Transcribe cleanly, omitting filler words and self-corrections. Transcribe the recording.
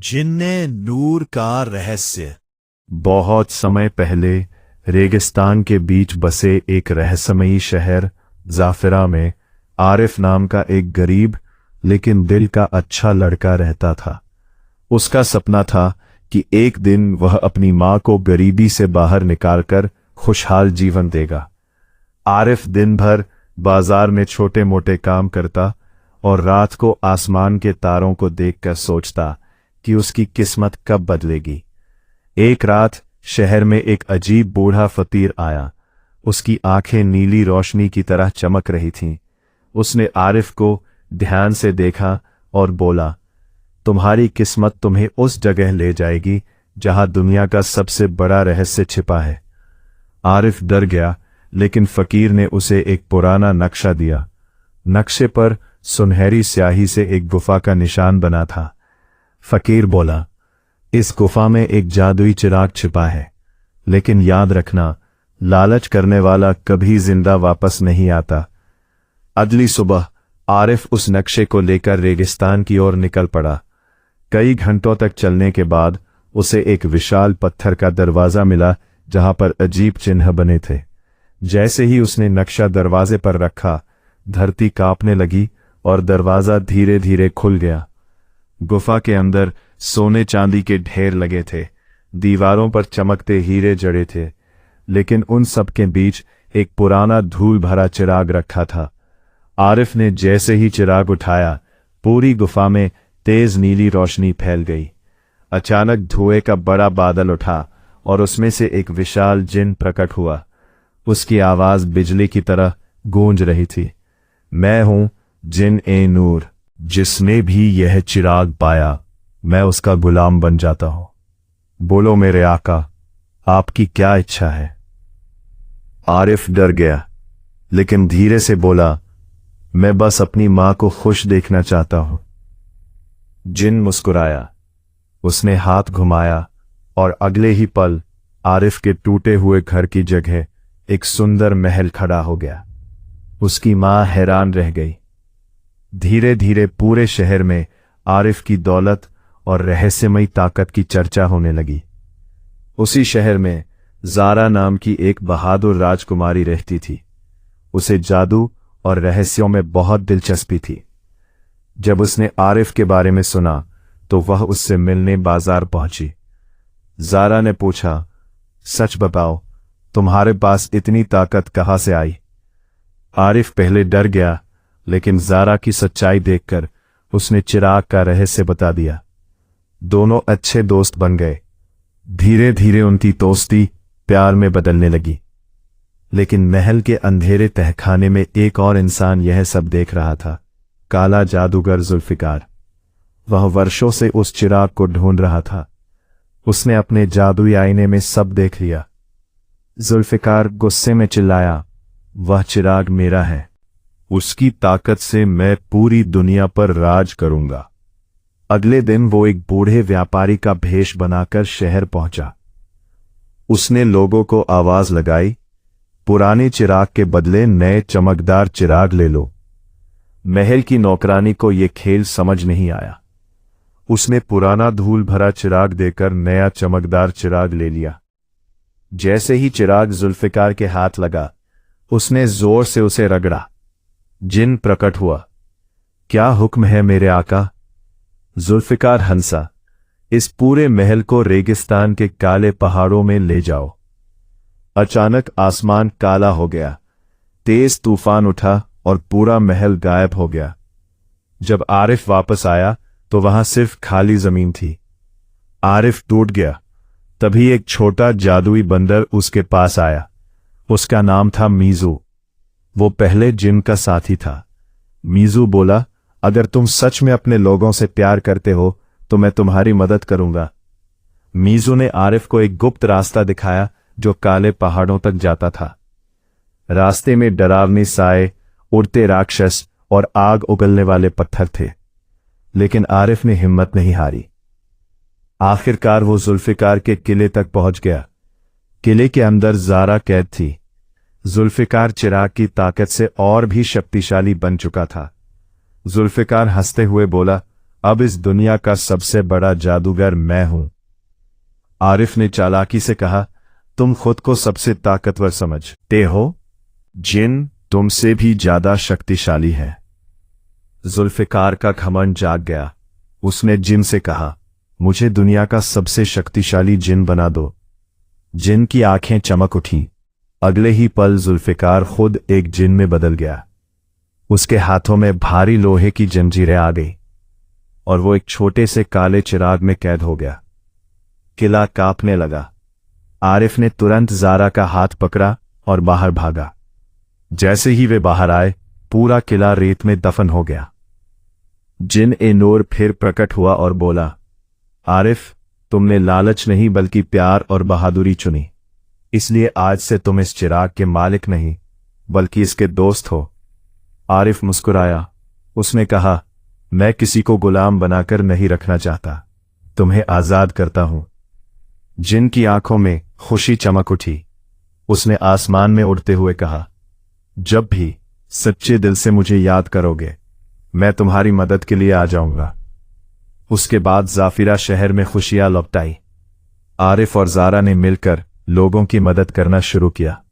जिन्ने नूर का रहस्य। बहुत समय पहले रेगिस्तान के बीच बसे एक रहस्यमयी शहर जाफिरा में आरिफ नाम का एक गरीब लेकिन दिल का अच्छा लड़का रहता था। उसका सपना था कि एक दिन वह अपनी मां को गरीबी से बाहर निकालकर खुशहाल जीवन देगा। आरिफ दिन भर बाजार में छोटे मोटे काम करता और रात को आसमान के तारों को देखकर सोचता कि उसकी किस्मत कब बदलेगी। एक रात शहर में एक अजीब बूढ़ा फकीर आया। उसकी आंखें नीली रोशनी की तरह चमक रही थीं। उसने आरिफ को ध्यान से देखा और बोला, तुम्हारी किस्मत तुम्हें उस जगह ले जाएगी जहां दुनिया का सबसे बड़ा रहस्य छिपा है। आरिफ डर गया, लेकिन फकीर ने उसे एक पुराना नक्शा दिया। नक्शे पर सुनहरी स्याही से एक गुफा का निशान बना था। फकीर बोला, इस गुफा में एक जादुई चिराग छिपा है, लेकिन याद रखना, लालच करने वाला कभी जिंदा वापस नहीं आता। अगली सुबह आरिफ उस नक्शे को लेकर रेगिस्तान की ओर निकल पड़ा। कई घंटों तक चलने के बाद उसे एक विशाल पत्थर का दरवाजा मिला जहां पर अजीब चिन्ह बने थे। जैसे ही उसने नक्शा दरवाजे पर रखा, धरती कांपने लगी और दरवाजा धीरे धीरे खुल गया। गुफा के अंदर सोने चांदी के ढेर लगे थे। दीवारों पर चमकते हीरे जड़े थे, लेकिन उन सब के बीच एक पुराना धूल भरा चिराग रखा था। आरिफ ने जैसे ही चिराग उठाया, पूरी गुफा में तेज नीली रोशनी फैल गई। अचानक धुएं का बड़ा बादल उठा और उसमें से एक विशाल जिन प्रकट हुआ। उसकी आवाज बिजली की तरह गूंज रही थी। मैं हूं जिन ए नूर, जिसने भी यह चिराग पाया मैं उसका गुलाम बन जाता हूं। बोलो मेरे आका, आपकी क्या इच्छा है? आरिफ डर गया, लेकिन धीरे से बोला, मैं बस अपनी मां को खुश देखना चाहता हूं। जिन मुस्कुराया। उसने हाथ घुमाया और अगले ही पल आरिफ के टूटे हुए घर की जगह एक सुंदर महल खड़ा हो गया। उसकी मां हैरान रह गई। धीरे धीरे पूरे शहर में आरिफ की दौलत और रहस्यमयी ताकत की चर्चा होने लगी। उसी शहर में ज़ारा नाम की एक बहादुर राजकुमारी रहती थी। उसे जादू और रहस्यों में बहुत दिलचस्पी थी। जब उसने आरिफ के बारे में सुना तो वह उससे मिलने बाजार पहुंची। ज़ारा ने पूछा, सच बताओ, तुम्हारे पास इतनी ताकत कहां से आई? आरिफ पहले डर गया, लेकिन ज़ारा की सच्चाई देखकर उसने चिराग का रहस्य बता दिया। दोनों अच्छे दोस्त बन गए। धीरे धीरे उनकी दोस्ती प्यार में बदलने लगी। लेकिन महल के अंधेरे तहखाने में एक और इंसान यह सब देख रहा था, काला जादूगर जुल्फिकार। वह वर्षों से उस चिराग को ढूंढ रहा था। उसने अपने जादुई आईने में सब देख लिया। जुल्फिकार गुस्से में चिल्लाया, वह चिराग मेरा है। उसकी ताकत से मैं पूरी दुनिया पर राज करूंगा। अगले दिन वो एक बूढ़े व्यापारी का भेष बनाकर शहर पहुंचा। उसने लोगों को आवाज लगाई, पुराने चिराग के बदले नए चमकदार चिराग ले लो। महल की नौकरानी को यह खेल समझ नहीं आया। उसने पुराना धूल भरा चिराग देकर नया चमकदार चिराग ले लिया। जैसे ही चिराग जुल्फिकार के हाथ लगा, उसने जोर से उसे रगड़ा। जिन प्रकट हुआ। क्या हुक्म है मेरे आका? जुल्फिकार हंसा, इस पूरे महल को रेगिस्तान के काले पहाड़ों में ले जाओ। अचानक आसमान काला हो गया। तेज तूफान उठा और पूरा महल गायब हो गया। जब आरिफ वापस आया तो वहां सिर्फ खाली जमीन थी। आरिफ टूट गया। तभी एक छोटा जादुई बंदर उसके पास आया। उसका नाम था मीजू। वो पहले जिन का साथी था। मीजू बोला, अगर तुम सच में अपने लोगों से प्यार करते हो तो मैं तुम्हारी मदद करूंगा। मीजू ने आरिफ को एक गुप्त रास्ता दिखाया जो काले पहाड़ों तक जाता था। रास्ते में डरावनी साए, उड़ते राक्षस और आग उगलने वाले पत्थर थे, लेकिन आरिफ ने हिम्मत नहीं हारी। आखिरकार वो जुल्फिकार के किले तक पहुंच गया। किले के अंदर ज़ारा कैद थी। जुल्फिकार चिराग की ताकत से और भी शक्तिशाली बन चुका था। जुल्फिकार हंसते हुए बोला, अब इस दुनिया का सबसे बड़ा जादूगर मैं हूं। आरिफ ने चालाकी से कहा, तुम खुद को सबसे ताकतवर समझते हो? जिन तुमसे भी ज्यादा शक्तिशाली है। जुल्फिकार का घमंड जाग गया। उसने जिन से कहा, मुझे दुनिया का सबसे शक्तिशाली जिन बना दो। जिन की आंखें चमक उठी। अगले ही पल जुल्फिकार खुद एक जिन में बदल गया। उसके हाथों में भारी लोहे की जंजीरें आ गई और वो एक छोटे से काले चिराग में कैद हो गया। किला कांपने लगा। आरिफ ने तुरंत ज़ारा का हाथ पकड़ा और बाहर भागा। जैसे ही वे बाहर आए, पूरा किला रेत में दफन हो गया। जिन ए नूर फिर प्रकट हुआ और बोला, आरिफ, तुमने लालच नहीं बल्कि प्यार और बहादुरी चुनी, इसलिए आज से तुम इस चिराग के मालिक नहीं बल्कि इसके दोस्त हो। आरिफ मुस्कुराया। उसने कहा, मैं किसी को गुलाम बनाकर नहीं रखना चाहता, तुम्हें आजाद करता हूं। जिन की आंखों में खुशी चमक उठी। उसने आसमान में उड़ते हुए कहा, जब भी सच्चे दिल से मुझे याद करोगे, मैं तुम्हारी मदद के लिए आ जाऊंगा। उसके बाद जाफिरा शहर में खुशियां लौटाई। आरिफ और ज़ारा ने मिलकर लोगों की मदद करना शुरू किया।